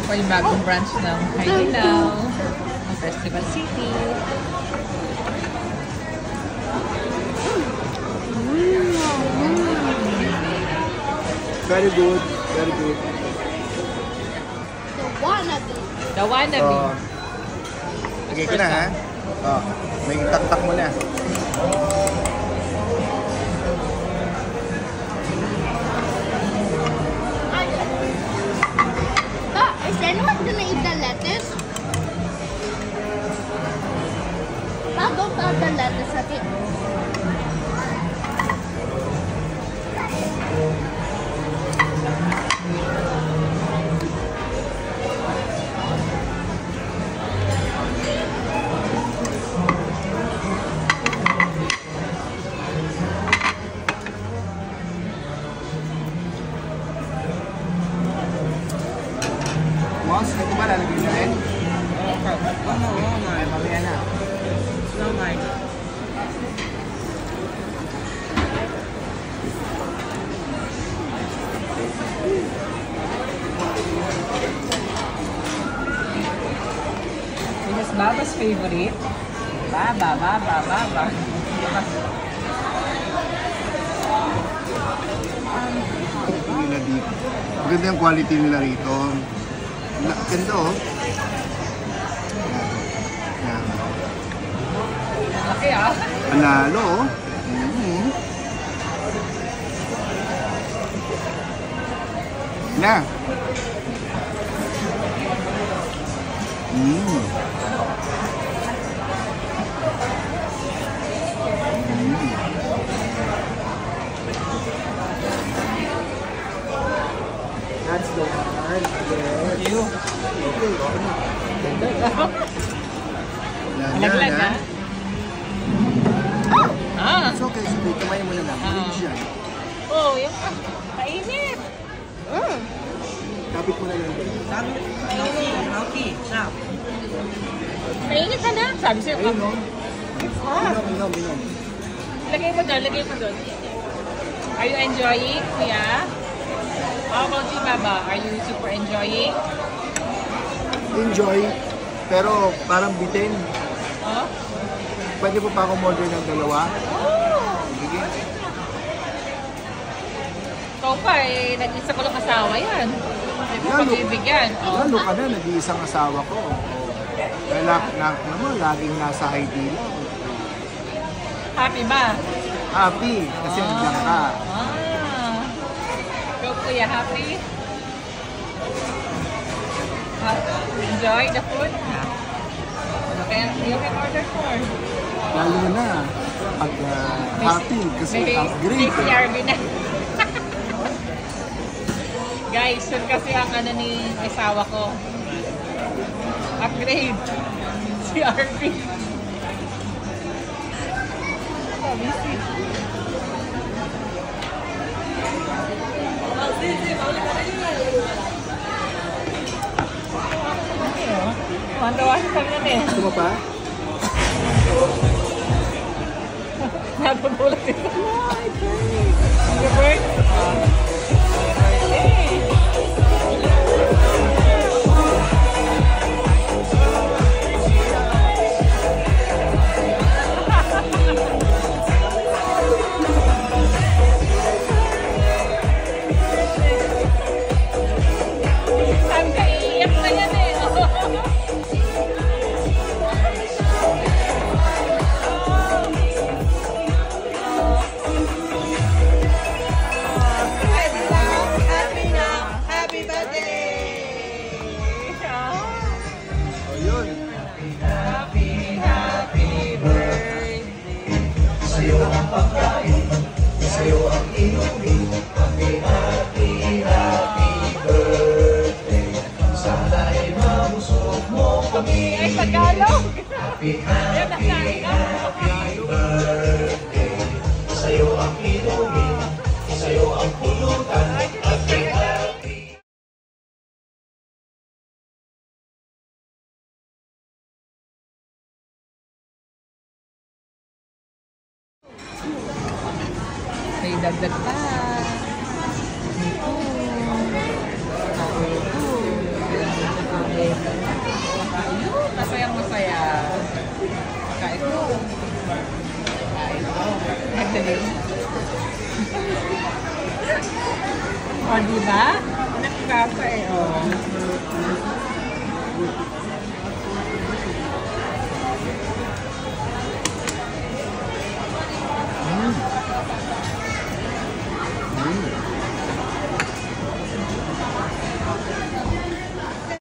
po yung bagong branch ng Haidilao, ng Festival City. Very good. Very good. The wannabe. The wannabe. Lagay ko na ha. May taktak mo na. Is anyone gonna eat the lettuce? Don't add the lettuce at it. Moss, ito ba lalagay na rin? Ay, mamaya na. No, Mike. This is Baba's favorite. Baba. Nila dito. Maganda yung quality nila rito. Ganda oh. Yan. Laki ah. Panalo oh. Na. That's the one. You. Malaglag ah. It's okay, sige. Kamay mo na lang. Maligis yan. Oh, yung kainit. Kapit mo na lang. Kainit ka na. Sabi sa'yo. Ayun oh. Minom. Lagay mo doon. Are you enjoying, Kuya? How about you, Baba? Are you super enjoying? Enjoy. Pero parang bitin. Oh? Pwede po pa akong order ng dalawa? Oh! Sige. Ikaw pa eh, nag-isa ko lang asawa yan. Hindi mo pag-ibig yan. Oh. Lalo ka na, nag-iisang asawa ko. Kaya naman, laging nasa Haidilao. Happy ba? Happy, kasi nandiyan ka. Ikaw, Kuya, happy? Enjoy the food? You can order more. Lalo na, pag happy, kasi upgrade. May CRV na. Guys, yun kasi ang ano ni asawa ko. Upgrade. CRV. Busy. Mantawa siya kami natin. Gusto mo pa? Natutulog dito. Your bird? Sabi ka, iiyak na yan eh. Ay, Tagalog! Yan, nasabi ka. Happy birthday. Sa'yo ang inumin, sa'yo ang pulutan. Happy, happy. May dagdag pa. Ito. din. O, diba? Nakakasa eh, o.